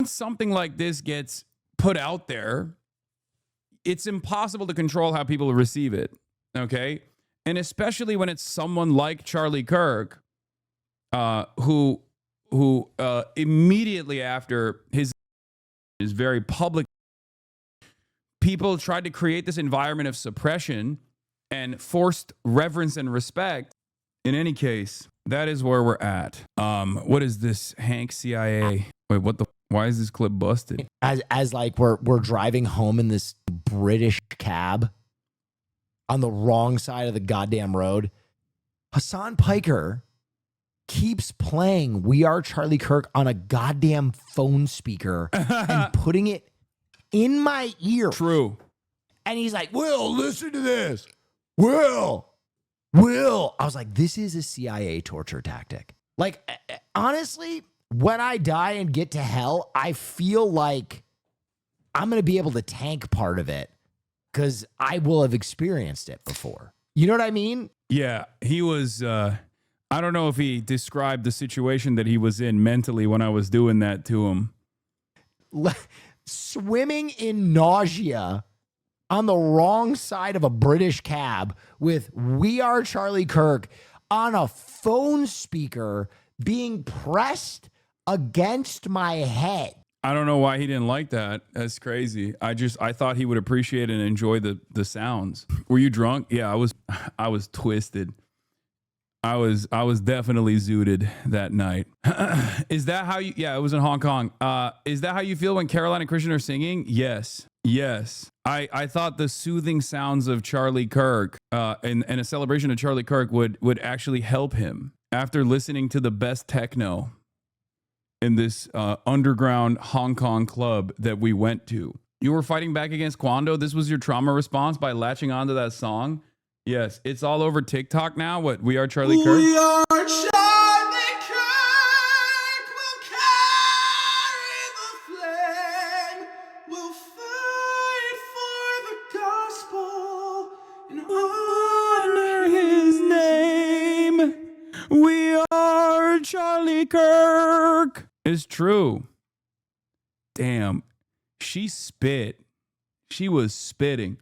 once something like this gets put out there, it's impossible to control how people receive it. Okay. And especially when it's someone like Charlie Kirk, who immediately after his very public, people tried to create this environment of suppression and forced reverence and respect. In any case, that is where we're at. What is this, Hank CIA? Wait, what the? Why is this clip busted? As like we're driving home in this British cab on the wrong side of the goddamn road, Hasan Piker keeps playing "We Are Charlie Kirk" on a goddamn phone speaker and putting it in my ear. True. And he's like, "Will, listen to this. Will. I was like, this is a CIA torture tactic. Like, honestly, when I die and get to hell, I feel like I'm going to be able to tank part of it because I will have experienced it before. You know what I mean? Yeah, he was, I don't know if he described the situation that he was in mentally when I was doing that to him. Swimming in nausea on the wrong side of a British cab with "We Are Charlie Kirk" on a phone speaker being pressed against my head. I don't know why he didn't like that. That's crazy. I thought he would appreciate and enjoy the sounds. Were you drunk? Yeah, I was twisted. I was definitely zooted that night. Is that how you, yeah, it was in Hong Kong. Is that how you feel when Caroline and Christian are singing? Yes. I thought the soothing sounds of Charlie Kirk and a celebration of Charlie Kirk would actually help him after listening to the best techno in this underground Hong Kong club that we went to. You were fighting back against Kwando. This was your trauma response by latching onto that song. Yes, it's all over TikTok now. What, "We Are Charlie Kirk"? We are Charlie Kirk. We'll carry the flame. We'll fight for the gospel and honor his name. We are Charlie Kirk. It's true. Damn, she spit. She was spitting.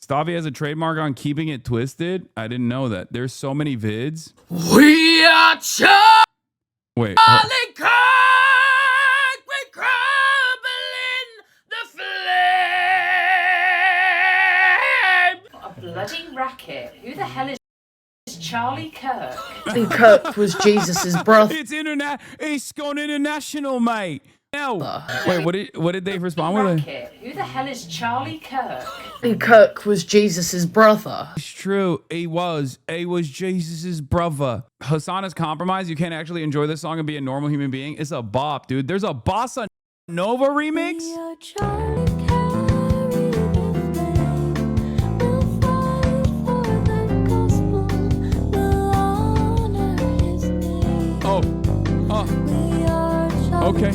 Stavi has a trademark on keeping it twisted. I didn't know that. There's so many vids. We are Charlie Wait. Kirk. We crumble in the flame. What a bloody racket. Who the hell is Charlie Kirk? And Kirk was Jesus's brother. It's gone international, mate. No. Wait, what did they respond with? Racket. Who the hell is Charlie Kirk? And Kirk was Jesus's brother. It's true. He was Jesus's brother. Hasan is compromised. You can't actually enjoy this song and be a normal human being. It's a bop, dude. There's a Bossa Nova remix. Okay.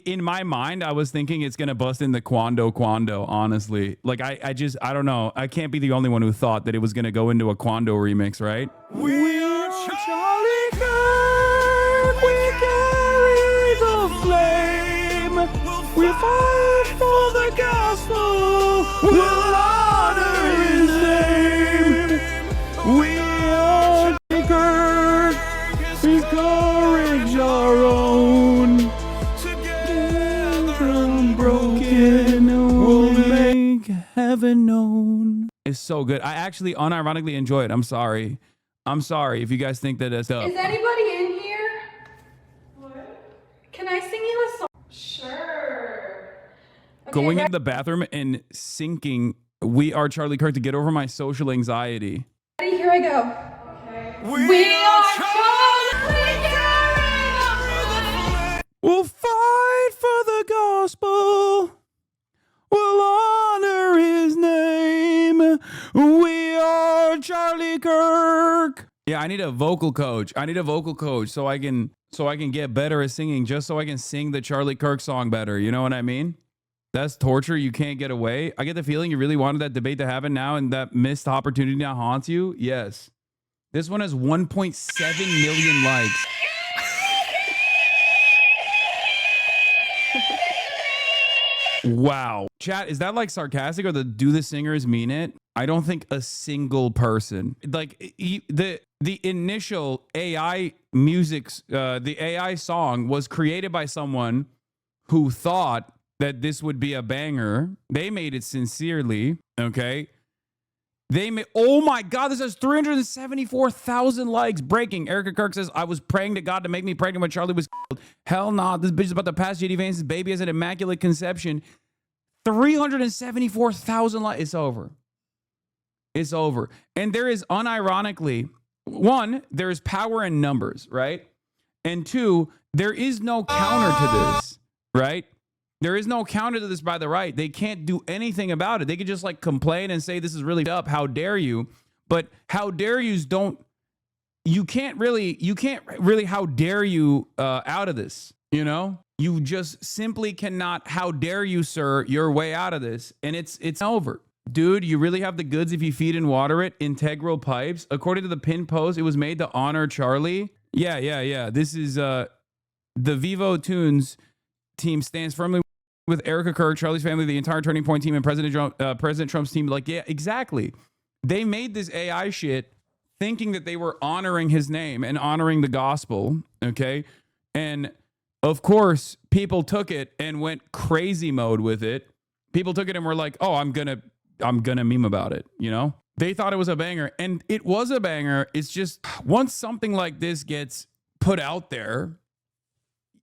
In my mind, I was thinking it's gonna bust in the Kwando. Honestly, like I don't know. I can't be the only one who thought that it was gonna go into a Kwando remix, right? We are Charlie Kirk. We carry the flame. We fight for the gospel. We'll honor his name. We are Charlie Kirk. His courage our own. Broken, we'll make heaven known. It's so good. I actually unironically enjoy it. I'm sorry if you guys think that it's Is anybody in here? What? Can I sing you a song? Sure. Okay, going into the bathroom and syncing "We Are Charlie Kirk" to get over my social anxiety. ready? Here I go. Okay. We are Charlie. We'll fight for the gospel. We'll honor his name. We are Charlie Kirk. Yeah, I need a vocal coach. So I can get better at singing, just so I can sing the Charlie Kirk song better. You know what I mean? That's torture. You can't get away. I get the feeling you really wanted that debate to happen now, and that missed opportunity now haunts you. Yes. This one has 1.7 million likes. Wow. Chat, is that like sarcastic or do the singers mean it? I don't think a single person, like the initial AI the AI song was created by someone who thought that this would be a banger. They made it sincerely, okay? Oh my God, this has 374,000 likes. Breaking. Erica Kirk says, I was praying to God to make me pregnant when Charlie was killed. Hell nah, this bitch is about to pass JD Vance's baby as an immaculate conception. 374,000 likes. It's over. It's over. And there is unironically, one, there is power in numbers, right? And two, there is no counter to this, right? There is no counter to this by the right. They can't do anything about it. They could just like complain and say, this is really up. How dare you? But how dare yous don't, you can't really how dare you out of this, you know? You just simply cannot, how dare you, sir, your way out of this. And it's over. Dude, you really have the goods if you feed and water it. Integral pipes. According to the pin post, it was made to honor Charlie. Yeah. This is the Vivo Tunes team stands firmly with Erica Kirk, Charlie's family, the entire Turning Point team, and President Trump's team. Like, yeah, exactly. They made this AI shit thinking that they were honoring his name and honoring the gospel, okay? And of course, people took it and went crazy mode with it. People took it and were like, oh, I'm gonna meme about it, you know? They thought it was a banger, and it was a banger. It's just, once something like this gets put out there,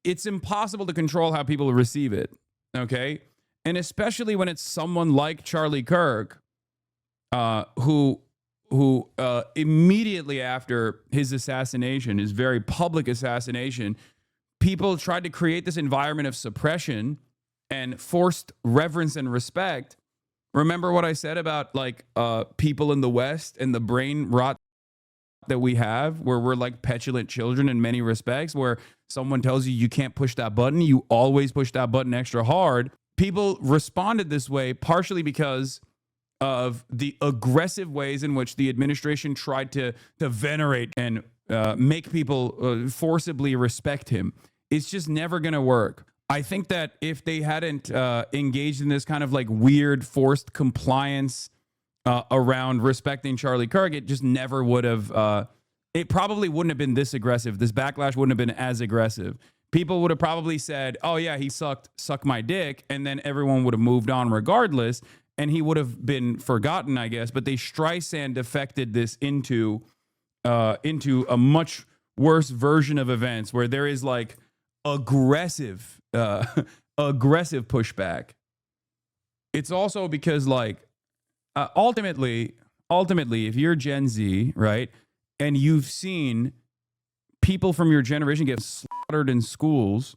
it's impossible to control how people receive it, okay? And especially when it's someone like Charlie Kirk, who immediately after his assassination, his very public assassination, people tried to create this environment of suppression and forced reverence and respect. Remember what I said about like people in the West and the brain rot that we have, where we're like petulant children in many respects, where someone tells you can't push that button, you always push that button extra hard. People responded this way partially because of the aggressive ways in which the administration tried to venerate and make people forcibly respect him. It's just never going to work. I think that if they hadn't engaged in this kind of like weird forced compliance around respecting Charlie Kirk, it just never would have, it probably wouldn't have been this aggressive. This backlash wouldn't have been as aggressive. People would have probably said, oh yeah, he sucked my dick. And then everyone would have moved on regardless. And he would have been forgotten, I guess. But they Streisand affected this into a much worse version of events where there is like aggressive pushback. It's also because like ultimately, if you're Gen Z, right, and you've seen people from your generation get slaughtered in schools,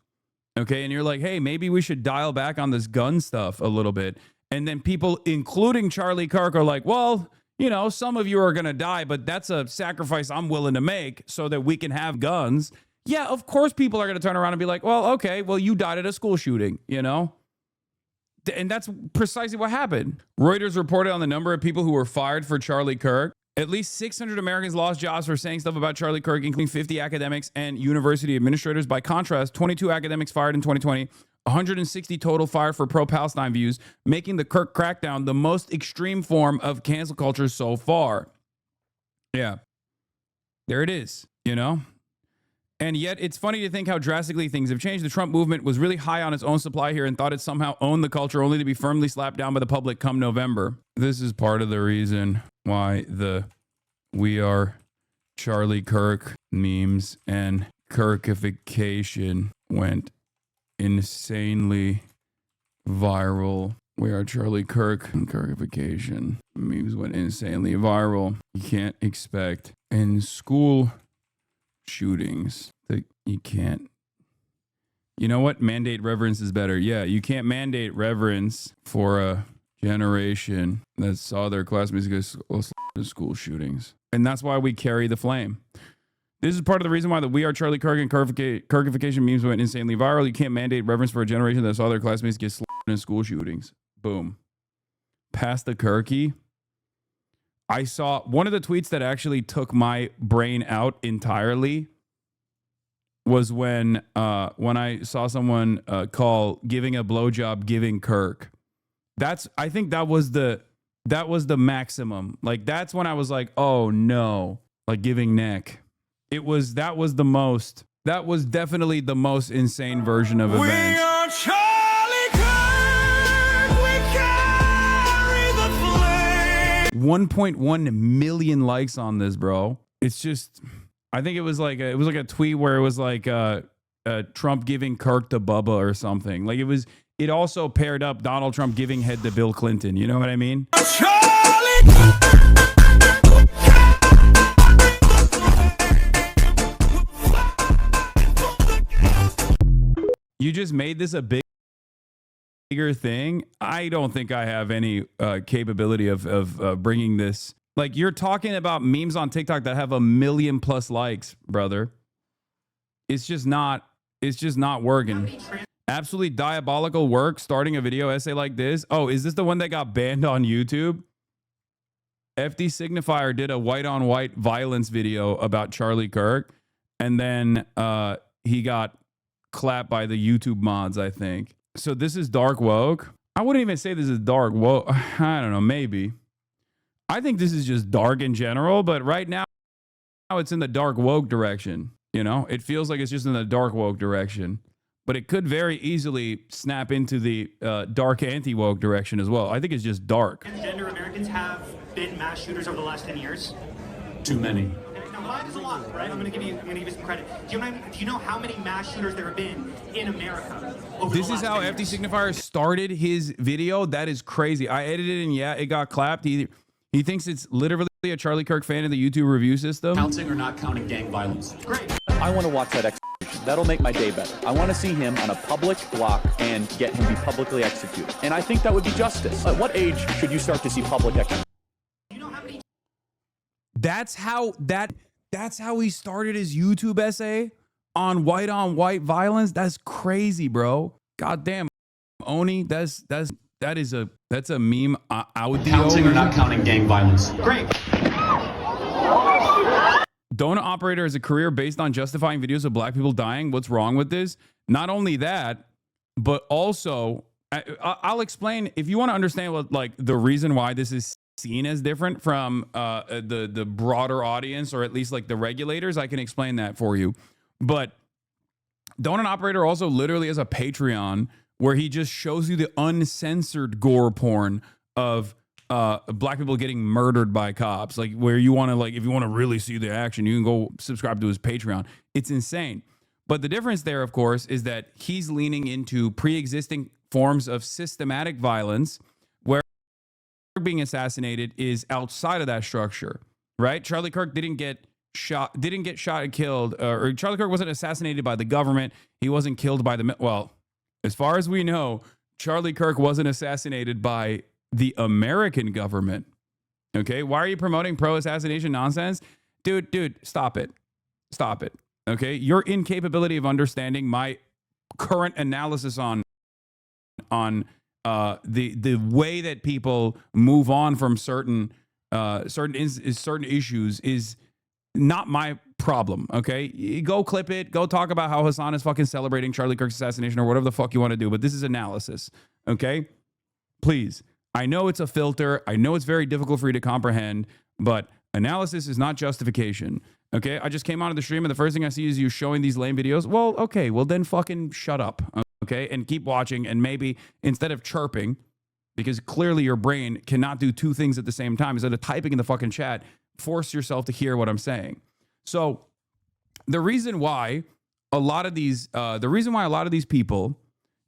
okay, and you're like, hey, maybe we should dial back on this gun stuff a little bit. And then people, including Charlie Kirk, are like, well, you know, some of you are going to die, but that's a sacrifice I'm willing to make so that we can have guns. Yeah, of course people are going to turn around and be like, well, okay, well, you died at a school shooting, you know? And that's precisely what happened. Reuters reported on the number of people who were fired for Charlie Kirk. At least 600 Americans lost jobs for saying stuff about Charlie Kirk, including 50 academics and university administrators. By contrast, 22 academics fired in 2020, 160 total fired for pro-Palestine views, making the Kirk crackdown the most extreme form of cancel culture so far. Yeah. There it is, you know? And yet it's funny to think how drastically things have changed. The Trump movement was really high on its own supply here and thought it somehow owned the culture, only to be firmly slapped down by the public come November. This is part of the reason why the We Are Charlie Kirk memes and Kirkification went insanely viral. We Are Charlie Kirk and Kirkification memes went insanely viral. You can't expect in school shootings that you can't. You know what? Mandate reverence is better. Yeah, you can't mandate reverence for a generation that saw their classmates go to school shootings. And that's why we carry the flame. This is part of the reason why the We Are Charlie Kirk and Kirkification memes went insanely viral. You can't mandate reverence for a generation that saw their classmates get slaughtered in school shootings. Boom. Pass the Kirky. I saw one of the tweets that actually took my brain out entirely was when I saw someone call giving a blowjob giving Kirk. I think that was the maximum. Like that's when I was like, oh no, like giving neck. That was definitely the most insane version of events. We are Charlie Kirk, we carry the flame. 1.1 million likes on this, bro. It's just, I think it was like a tweet where it was like Trump giving Kirk to Bubba or something. Like it also paired up Donald Trump giving head to Bill Clinton. You know what I mean? Charlie You just made this a bigger thing. I don't think I have any capability of bringing this. Like you're talking about memes on TikTok that have 1 million plus likes, brother. It's just not working. Absolutely diabolical work starting a video essay like this. Oh, is this the one that got banned on YouTube? FD Signifier did a white on white violence video about Charlie Kirk, and then he got clapped by the YouTube mods, I think. So this is dark woke. I wouldn't even say this is dark woke. I don't know, maybe. I think this is just dark in general, but right now it's in the dark woke direction. You know, it feels like it's just in the dark woke direction, but it could very easily snap into the dark anti-woke direction as well. I think it's just dark. Transgender Americans have been mass shooters over the last 10 years? Too many. No, 5 is a lot, right? I'm gonna give you some credit. Do you know how many mass shooters there have been in America over This the is last how 10 FD years? Signifier started his video. That is crazy. I edited it and yeah, it got clapped. He thinks it's literally a Charlie Kirk fan of the YouTube review system. Counting or not counting gang violence? Great. I want to watch that execution. That'll make my day better. I want to see him on a public block and get him be publicly executed. And I think that would be justice. At what age should you start to see public execution? You know how many That's how he started his YouTube essay on white violence. That's crazy, bro. God damn, Oni, that's a meme audio. Counting or not counting gang violence? Great. Donut operator is a career based on justifying videos of black people dying. What's wrong with this? Not only that, but also I'll explain if you want to understand what like the reason why this is seen as different from the broader audience, or at least like the regulators. I can explain that for you. But Donut operator also literally has a Patreon where he just shows you the uncensored gore porn of black people getting murdered by cops. Like where you want to, like, if you want to really see the action, you can go subscribe to his Patreon. It's insane. But the difference there, of course, is that he's leaning into pre-existing forms of systematic violence where being assassinated is outside of that structure, right? Charlie Kirk didn't get shot and killed, or Charlie Kirk wasn't assassinated by the government. He wasn't killed by well, as far as we know, Charlie Kirk wasn't assassinated by the American government. Okay, why are you promoting pro-assassination nonsense? Dude, stop it. Okay, your incapability of understanding my current analysis on the way that people move on from certain issues is not my problem. Okay, go clip it. Go talk about how Hasan is fucking celebrating Charlie Kirk's assassination or whatever the fuck you want to do. But this is analysis. Okay, please. I know it's a filter. I know it's very difficult for you to comprehend, but analysis is not justification. Okay, I just came onto the stream and the first thing I see is you showing these lame videos. Well, okay, well then fucking shut up. Okay, and keep watching, and maybe instead of chirping, because clearly your brain cannot do two things at the same time, instead of typing in the fucking chat, force yourself to hear what I'm saying. So the reason why a lot of these people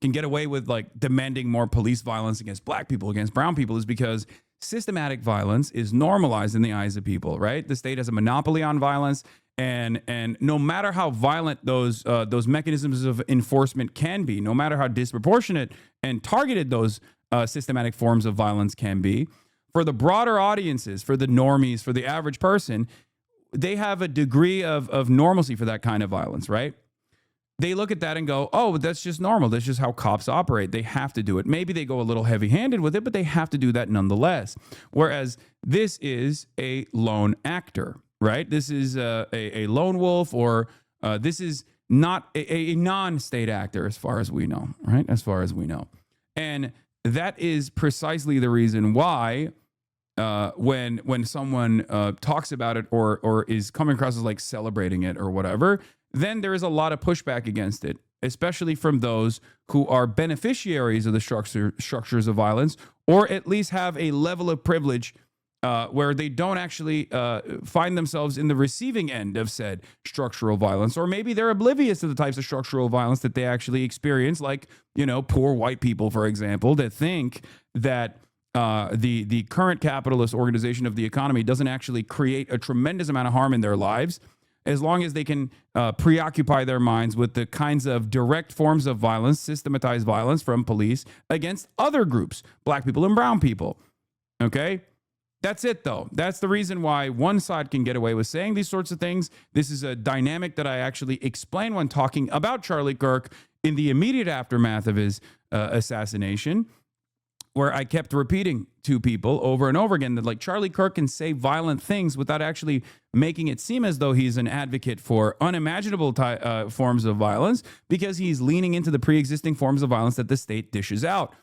can get away with like demanding more police violence against black people, against brown people, is because systematic violence is normalized in the eyes of people, right? The state has a monopoly on violence, and no matter how violent those mechanisms of enforcement can be, no matter how disproportionate and targeted those systematic forms of violence can be, for the broader audiences, for the normies, for the average person, they have a degree of normalcy for that kind of violence, right? they look at that and go, oh, that's just normal. That's just how cops operate. They have to do it. Maybe they go a little heavy-handed with it, but they have to do that nonetheless. Whereas this is a lone actor, right? This is a lone wolf, or this is not a non-state actor as far as we know, right? As far as we know. And that is precisely the reason why when someone talks about it or is coming across as like celebrating it or whatever, then there is a lot of pushback against it, especially from those who are beneficiaries of the structures of violence, or at least have a level of privilege where they don't actually find themselves in the receiving end of said structural violence, or maybe they're oblivious to the types of structural violence that they actually experience, like, you know, poor white people, for example, that think that the current capitalist organization of the economy doesn't actually create a tremendous amount of harm in their lives, as long as they can preoccupy their minds with the kinds of direct forms of violence, systematized violence from police against other groups, black people and brown people. Okay? That's it, though. That's the reason why one side can get away with saying these sorts of things. This is a dynamic that I actually explain when talking about Charlie Kirk in the immediate aftermath of his assassination, where I kept repeating to people over and over again that, like, Charlie Kirk can say violent things without actually making it seem as though he's an advocate for unimaginable forms of violence, because he's leaning into the pre-existing forms of violence that the state dishes out.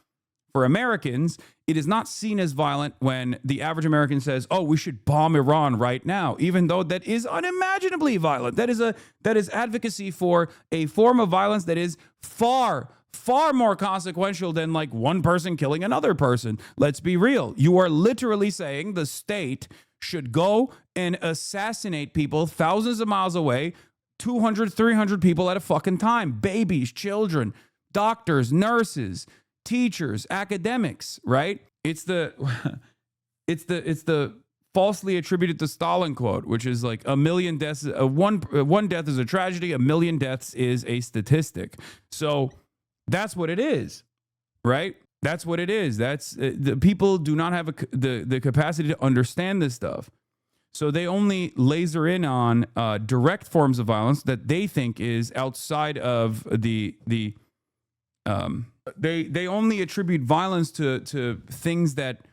For Americans, it is not seen as violent when the average American says, oh, we should bomb Iran right now, even though that is unimaginably violent. That is advocacy for a form of violence that is far more consequential than like one person killing another person. Let's be real. You are literally saying the state should go and assassinate people thousands of miles away, 200, 300 people at a fucking time. Babies, children, doctors, nurses, teachers, academics, right? It's the falsely attributed to Stalin quote, which is like a million deaths, one death is a tragedy, a million deaths is a statistic. So that's what it is, right? That's what it is. That's the people do not have the capacity to understand this stuff. So they only laser in on direct forms of violence that they think is outside of they only attribute violence to things that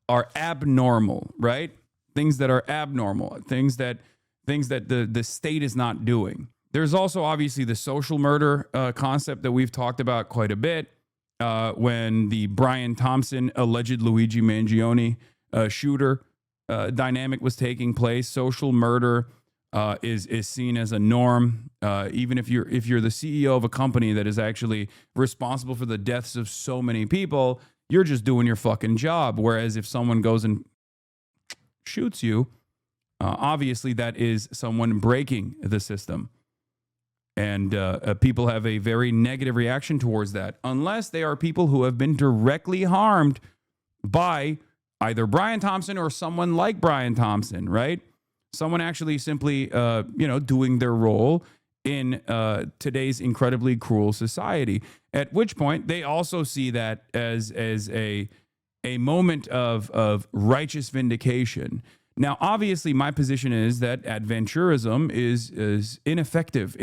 are abnormal, right? Things that are abnormal, things that the state is not doing. There's also obviously the social murder concept that we've talked about quite a bit. When the Brian Thompson alleged Luigi Mangione shooter dynamic was taking place, social murder is seen as a norm. Even if you're the CEO of a company that is actually responsible for the deaths of so many people, you're just doing your fucking job. Whereas if someone goes and shoots you, obviously that is someone breaking the system. And people have a very negative reaction towards that, unless they are people who have been directly harmed by either Brian Thompson or someone like Brian Thompson, right? Someone actually simply, doing their role in today's incredibly cruel society. At which point, they also see that as a moment of righteous vindication. Now, obviously, my position is that adventurism is ineffective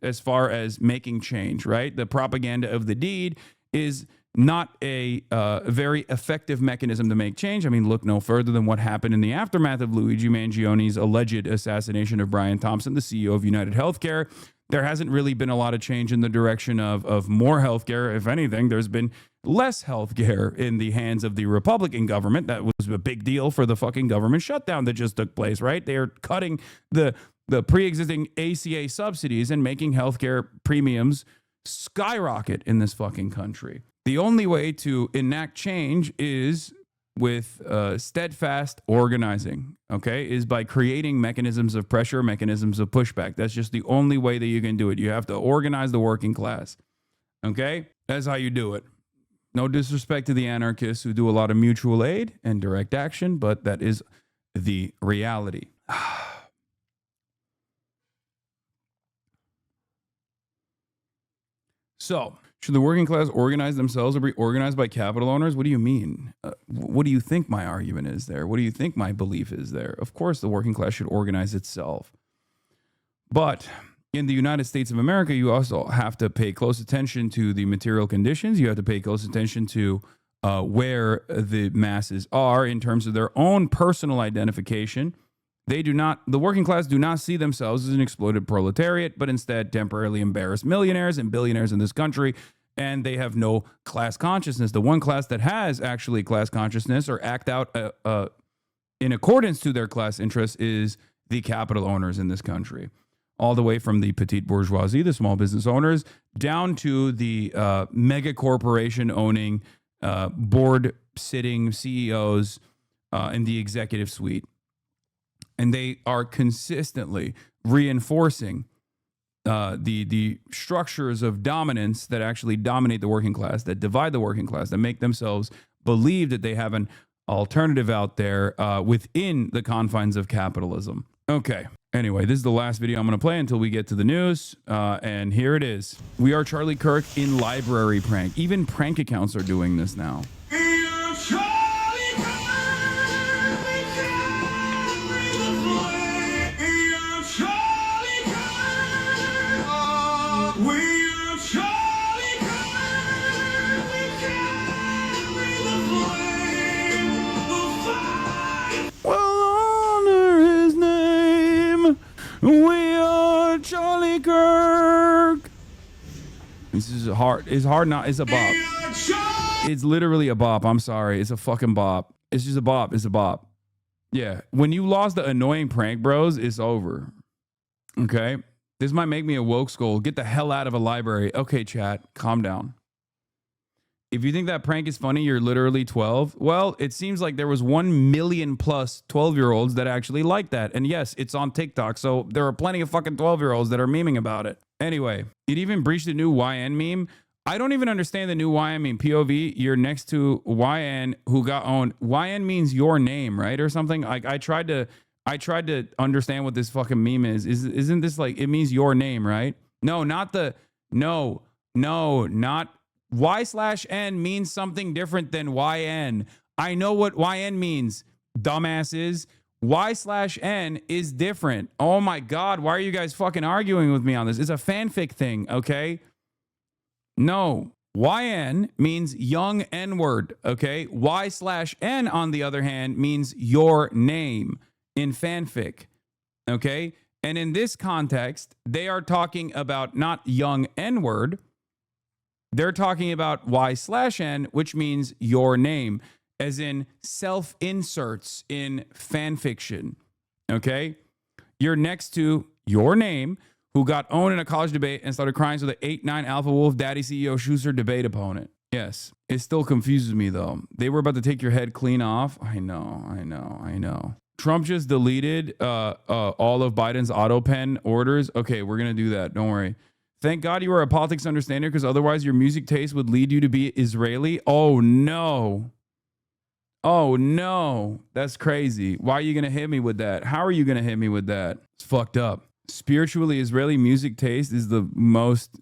as far as making change, right? The propaganda of the deed is not a very effective mechanism to make change. I mean, look no further than what happened in the aftermath of Luigi Mangione's alleged assassination of Brian Thompson, the CEO of United Healthcare. There hasn't really been a lot of change in the direction of more healthcare. If anything, there's been less healthcare in the hands of the Republican government. That was a big deal for the fucking government shutdown that just took place, right? They're cutting the pre-existing ACA subsidies and making healthcare premiums skyrocket in this fucking country. The only way to enact change is with steadfast organizing, okay, is by creating mechanisms of pressure, mechanisms of pushback. That's just the only way that you can do it. You have to organize the working class, okay? That's how you do it. No disrespect to the anarchists who do a lot of mutual aid and direct action, but that is the reality. So, should the working class organize themselves or be organized by capital owners? What do you mean? What do you think my argument is there? What do you think my belief is there? Of course, the working class should organize itself. But In the United States of America, you also have to pay close attention to the material conditions. You have to pay close attention to where the masses are in terms of their own personal identification. The working class do not see themselves as an exploited proletariat, but instead temporarily embarrassed millionaires and billionaires in this country, and they have no class consciousness. The one class that has actually class consciousness or act out in accordance to their class interests is the capital owners in this country, all the way from the petite bourgeoisie, the small business owners, down to the mega corporation owning, board sitting CEOs in the executive suite. And they are consistently reinforcing the structures of dominance that actually dominate the working class, that divide the working class, that make themselves believe that they have an alternative out there within the confines of capitalism. Okay. Anyway, this is the last video I'm going to play until we get to the news. And here it is. We are Charlie Kirk in library prank. Even prank accounts are doing this now. We are Charlie Kirk. This is hard. It's hard not. It's a bop. It's literally a bop. I'm sorry. It's a fucking bop. It's just a bop. It's a bop. Yeah. When you lost the annoying prank bros, it's over. Okay. This might make me a woke skull. Get the hell out of a library. Okay, chat. Calm down. If you think that prank is funny, you're literally 12. Well, it seems like there was 1 million plus 12-year-olds that actually like that. And yes, it's on TikTok. So there are plenty of fucking 12-year-olds that are memeing about it. Anyway, it even breached the new YN meme. I don't even understand the new YN meme. POV, you're next to YN who got owned. YN means your name, right? Or something. Like I tried to understand what this fucking meme is. Isn't this like, it means your name, right? No, not Y/N means something different than YN. I know what YN means, dumbasses. Y/N is different. Oh my God, why are you guys fucking arguing with me on this? It's a fanfic thing, okay? No, YN means young N-word, okay? Y/N, on the other hand, means your name in fanfic, okay? And in this context, they are talking about not young N-word. They're talking about Y/N, which means your name, as in self-inserts in fan fiction. Okay? You're next to your name, who got owned in a college debate and started crying so the 8'9" Alpha Wolf Daddy CEO Schuster debate opponent. Yes. It still confuses me, though. They were about to take your head clean off. I know. Trump just deleted all of Biden's auto pen orders. Okay, we're going to do that. Don't worry. Thank God you are a politics understander, because otherwise your music taste would lead you to be Israeli. Oh, no. Oh, no. That's crazy. Why are you going to hit me with that? How are you going to hit me with that? It's fucked up. Spiritually Israeli music taste is the most